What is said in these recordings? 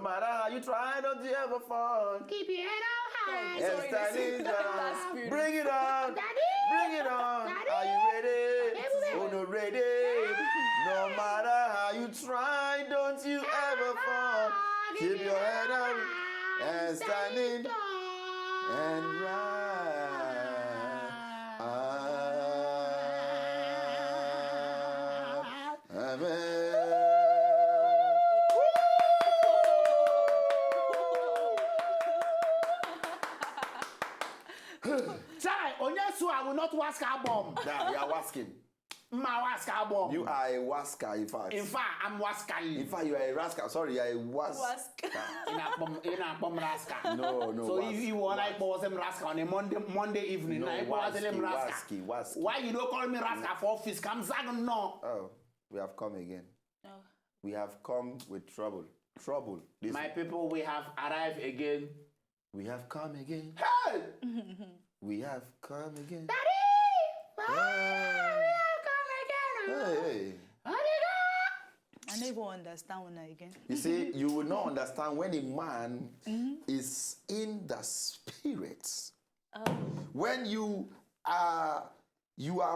matter how you try, don't you ever fall. Keep your head on high. And standing down. Bring it on. Daddy. Bring it on. Daddy. Are you ready? Oh, no, ready. No matter how you try, don't you ever fall. Keep your head up and standing and Amen. Chai, Onyesu, I will not wask our bomb. Now you are wasking. You are a wasker, in fact. In fact, I'm wasking. In fact, you are a rascal. Sorry, you are a wasker. No. So if you want like boss him rascal on a Monday evening, no, like waski. Why you don't call me rascal for office? Come second no. Oh, we have come again. No. We have come with trouble. Trouble. My people, we have arrived again. We have come again. Hey! We have come again. Daddy! Hey. We have come again. Hey. I never understand when again. You see, you will not understand when a man is in the spirit. When you are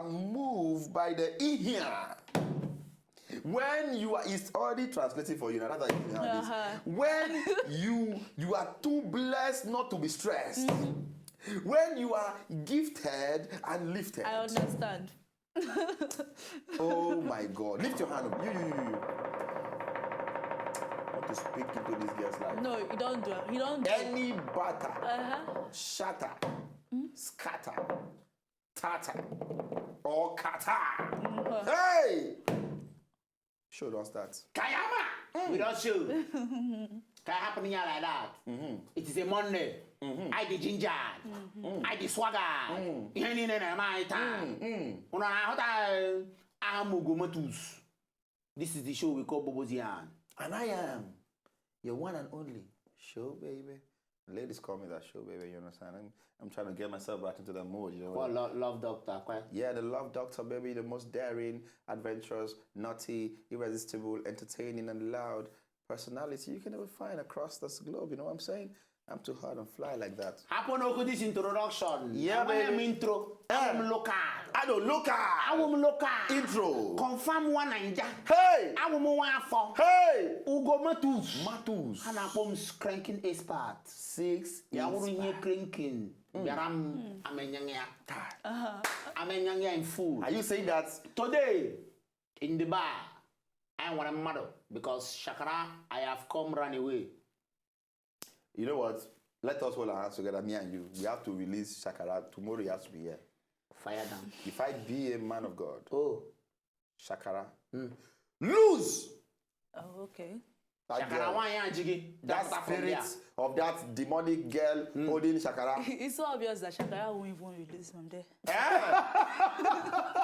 moved by the ear. When you are, it's already translating for you. Now that's when you are too blessed not to be stressed. When you are gifted and lifted. I understand. Oh my God! Lift your hand up. You. I want to speak into this girl's life. No, you don't do it. You don't do Any batter, shatter, scatter, tatter, or kata. Hey! Show don't start. Kayama! We don't show. Can happen here like that. It is a Monday. I the ginger. I the swagger. This is the show we call BOBOS. And I am your one and only show baby. Ladies call me that show baby, you understand? I'm trying to get myself back into the mood, you know. Well, love doctor, quite. Yeah, the love doctor, baby, the most daring, adventurous, naughty, irresistible, entertaining, and loud personality you can ever find across this globe. You know what I'm saying? I'm too hard and fly like that. Happen to this introduction. Yeah, baby. Intro. I'm local. I don't look at. I'm local. Intro. Confirm one ninja. Hey. I'm one for. Hey. Ugo Matus. Matus. And I'm cranking expert. 6 Ya wouldn't hear cranking. I'm a young actor. I'm a young in food. Are you saying that today in the bar I want a mother because Shakara I have come run away. You know what? Let us hold our hands together, me and you. We have to release Shakara. Tomorrow he has to be here. Fire down. If I be a man of God, Shakara, lose! Oh, okay. That spirit of that demonic girl holding Shakara. It's so obvious that Shakara won't even release from there.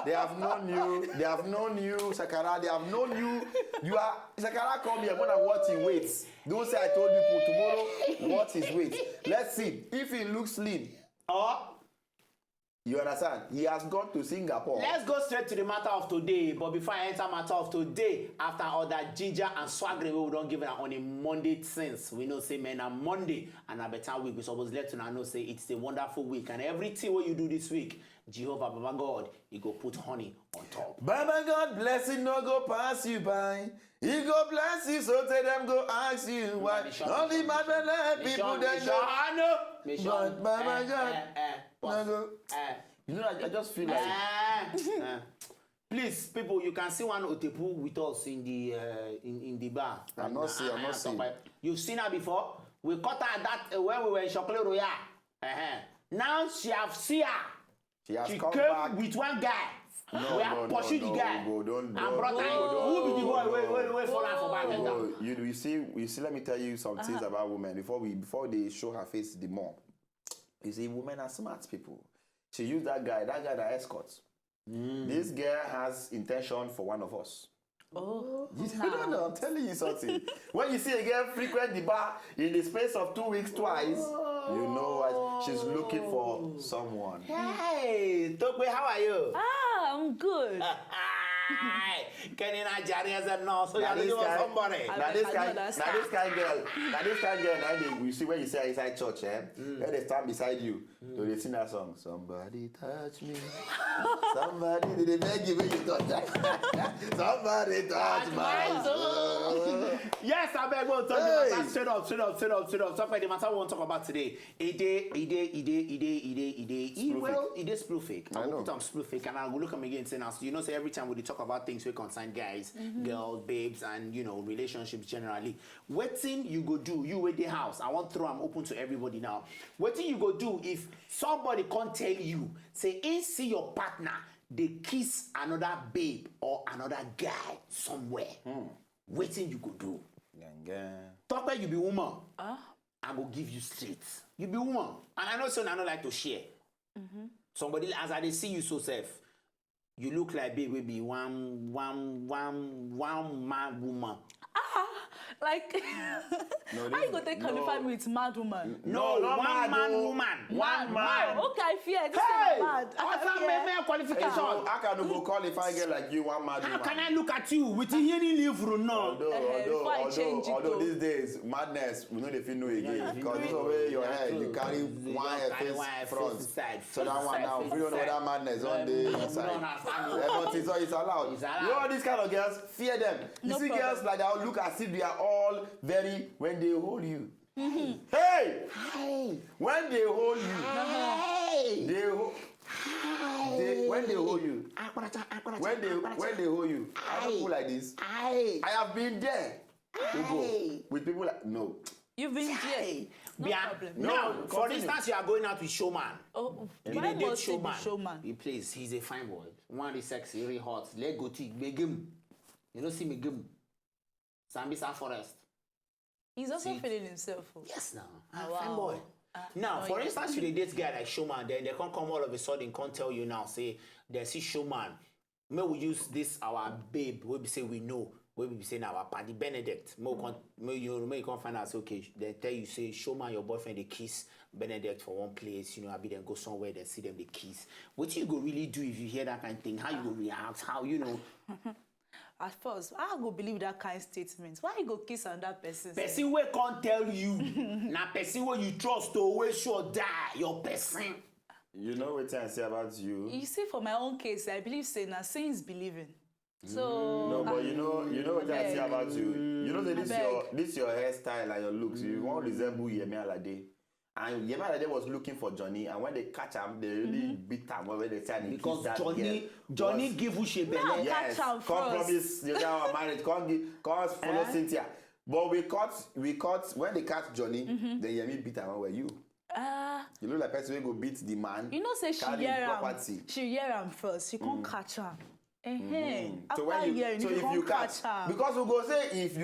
They have known you. They have known you, Shakara. They have known you. You are Shakara. Come here. More than what he waits. Don't say I told people tomorrow what his weight. Let's see if he looks lean or. You understand? He has gone to Singapore. Let's go straight to the matter of today. But before I enter matter of today, after all that ginger and swagger we don't give it on a Monday since we know say man on Monday and a better week. We supposed let to know say it's a wonderful week and everything what you do this week, Jehovah Baba God, he go put honey on top. Baba God blessing no go pass you by. He go bless you so tell them go ask you why. Only my people they know. But Baba God. You know, I just feel like. Please, people, you can see one Otepu with us in the bar. I'm not seeing. You've seen her before. We caught her at that when we were in Chocolate Royale. Now she have seen her. She has she come came back with one guy. We have pursued the guy. Don't. And brought her. Who be the boy? Wait for her for back and down. You see. Let me tell you some things about women before they show her face the more. You see, women are smart people. She used that guy that escorts. This girl has intention for one of us. Oh. I don't know, I'm telling you something. When you see a girl frequent the bar in the space of 2 weeks twice, you know what? She's looking for someone. Hey, Tokwe, how are you? I'm good. Kenny na Jerry as a no, so Now you're this looking for guy, somebody. now this kind girl, now they, you see when you say inside church, when they stand beside you, so they sing that song. Somebody touch me. Somebody, did they beg you when you touch that? Somebody touch my soul. Yes, I beg we'll talk about straight up. Talk about the matter we want to talk about today. It is splu fake. I will put on splu fake and I will look at me again and say now, you know, say every time we talk about things we concern guys, girls, babes, and you know, relationships generally. Wetin you go do, you with the house. I want to throw them open to everybody now. Wetin you go do if somebody can't tell you, say, ain't see your partner, they kiss another babe or another guy somewhere. Wetin you go do? Talk about you be woman. I go give you straight. You be woman. And I know so I don't like to share. Somebody, as I see you so safe, you look like baby be one mad woman. Like, how you go take qualify me with mad woman? No, one man woman. One man. Okay, I fear this Hey, is mad. what's that qualification? So how can you go qualify a girl like you, one mad How woman? can I look at you with the hearing leave from now? Although these days, madness, we know they feel no again. Because this way your head, you carry one head face front. So that one now, we don't know that madness on the inside. But it's allowed. You know these kind of girls, fear them. You see girls like that look as if they are all very, when they hold you. Hey! When they hold you, when they hold you, when they hold you, I don't feel like this. I have been there. With people like, no. You've been there. No problem. Now, for instance, you are going out with showman. Oh, You why date must he be showman? He plays. He's a fine boy. One is sexy, really hot. Let go to begum. You don't see me gum. Sambisa Forest. He's also feeling himself. Yes, now. Wow. Fine boy. Now, for instance, you date guy like showman, then they can't come all of a sudden, can't tell you now, say, there's this showman. May we use this, our babe, we say we know. We be saying our party Benedict. May you can't find out, say, okay, they tell you, say, showman, your boyfriend, they kiss Benedict for one place, you know, I be then go somewhere, then see them, they kiss. What you go really do if you hear that kind of thing? How you go react? How, you know? At first, I go believe that kind of statement. Why you go kiss another person? Person wey can't tell you. Na person wey you trust to always sure die. Your person. You know what I say about you? You see, for my own case, I believe saying that seeing is believing. So no, but you know what I say about you. You know that this your hairstyle and your looks. You won't resemble Yemi Alade. And Yemi Alade was looking for Johnny, and when they catch him, they really beat him when they say because Johnny give you she belly. Yes, come promise you are married. Come follow Cynthia. But we caught when they catch Johnny, then Yemi beat him. Where were you? You look like person who go beat the man. You know, say she hear him first. She can't catch him. So when if you catch her, because we go say if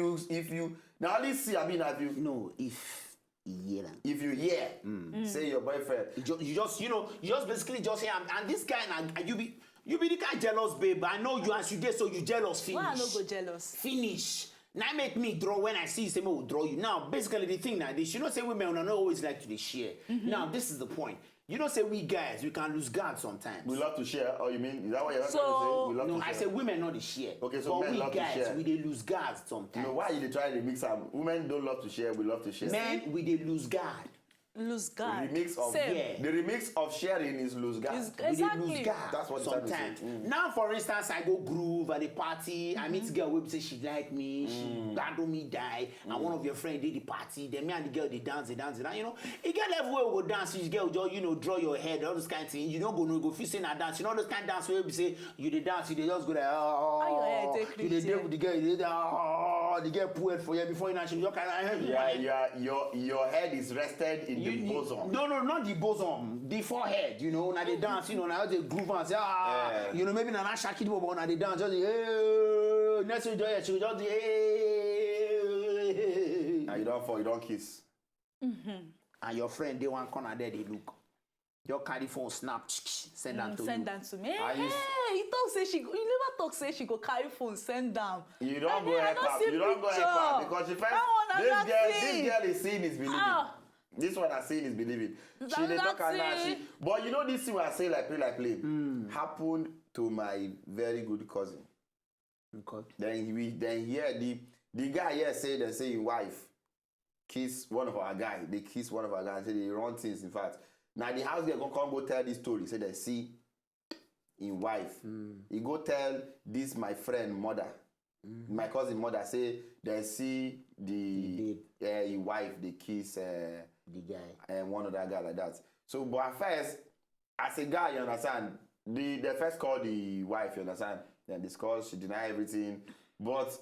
you now at least see I mean have you no if you hear say your boyfriend you just basically just hear and this guy and you be the kind jealous babe. I know you as you did, so you jealous finish. Why I no go jealous? Finish. Now make me draw when I see you say me will draw you. Now basically the thing now they should not say women don't always like to share. Now this is the point. You don't say we guys, we can lose guard sometimes. We love to share. Oh, you mean is that what you're trying to say? We love to share. I say women not the share. Okay, so but men we love guys, to share. We they lose guard sometimes. No, why you trying to mix up? Women don't love to share. We love to share. Men, we they lose guard. Lose guard. The remix of sharing is lose guard. Exactly. We lose guard. That's what sometimes. Now, for instance, I go groove at the party. I meet a girl who say she like me, she battle me die, and one of your friends did the party. Then me and the girl they dance. You know, you get level where we go dance. You girl just draw your head, all those kind of things. You don't go feel saying a dance. You know those kind of dance where you say you dey dance, you dey just go like your head take you dey deal with the girl, you dey the girl pull it for you before you know she just kind of your head is rested in the bosom. No, not the bosom, the forehead. You know, now they dance. You know, now they groove and say you know maybe na shaki the but now they dance just next to the she just and you don't fall, you don't kiss. And your friend they one corner there they look. Your carry phone snap send that to send you. that to me. He talk say she go. You never talk say she go carry phone send down. You don't go help her. You don't go help her because she first this girl is seeing is believing. This one I saying is believing. She dey talk and now but you know this thing I say like play happened to my very good cousin. Okay. Then here the guy here say his wife kiss one of our guy. They kiss one of our guys. Say they run things. In fact, now the house girl gonna come go tell this story. Say they see in wife. He go tell this my friend mother, my cousin mother. Say they see the wife. They kiss the guy and one other guy like that. So, but at first, as a guy, you understand, they first call the wife. You understand? Then discuss. She deny everything, but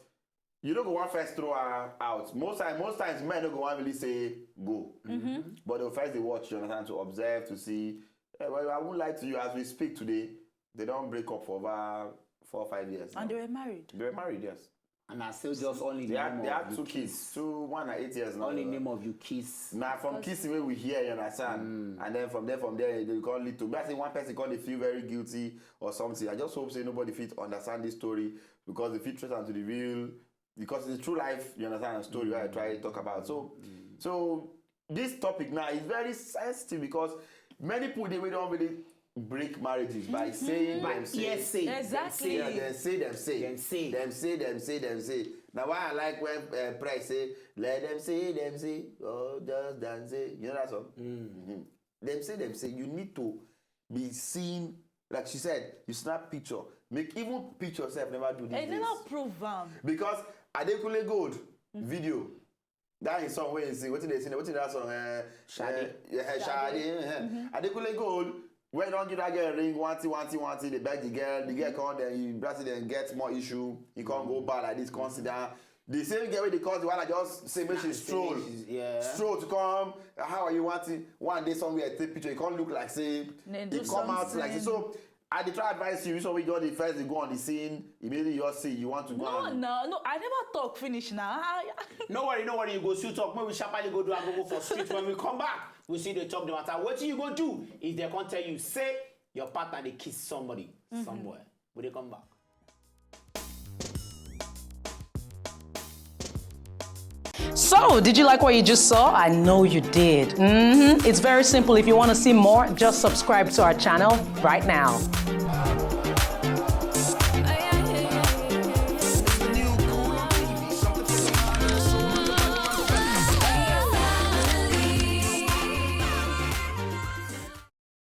you don't go one first throw her out. Most times men don't go one really say go. But they'll first they watch, you understand, to observe, to see. Well, I won't lie to you, as we speak today, they don't break up for over 4 or 5 years. And they were married. They were married, yes. and I still just only They had 2 kids, 1 and 8 years now. Only name of you kiss. Now from kissing where we hear, you understand, and then from there they can't lead to. But I think one person can't feel very guilty or something. I just hope say nobody fit understand this story because if it trace into the real, because it's true life, you understand, story where I try to talk about. So this topic now is very sensitive because many people they don't really break marriages by saying say. Exactly. Them say. Now why I like when press say let them say, oh just dance say. You know that song? Them say. You need to be seen, like she said. You snap picture, make even picture yourself. Never do this. They never prove them Because Adekule Gold video. That is song where you see what they say. What is that song? Shadi. Adekule Gold. When don't give that girl a ring, wanty, they beg the girl come then you Brazilian gets more issue. You can't go bad like this, consider. The same girl with the cause the one I just say make she stroll to come. How are you wanting? One day somewhere take picture, you can't look like say it come out like this. So I did try advise you, so we got the first, they go on the scene, immediately you see you want to go on. No, I never talk finish now. No worry, you go still talk. Maybe we sharply go do and go for street. When we come back, we see the talk the matter. What you go do if they can't tell you, say your partner they kiss somebody somewhere. Will they come back? So, did you like what you just saw? I know you did. It's very simple. If you want to see more, just subscribe to our channel right now.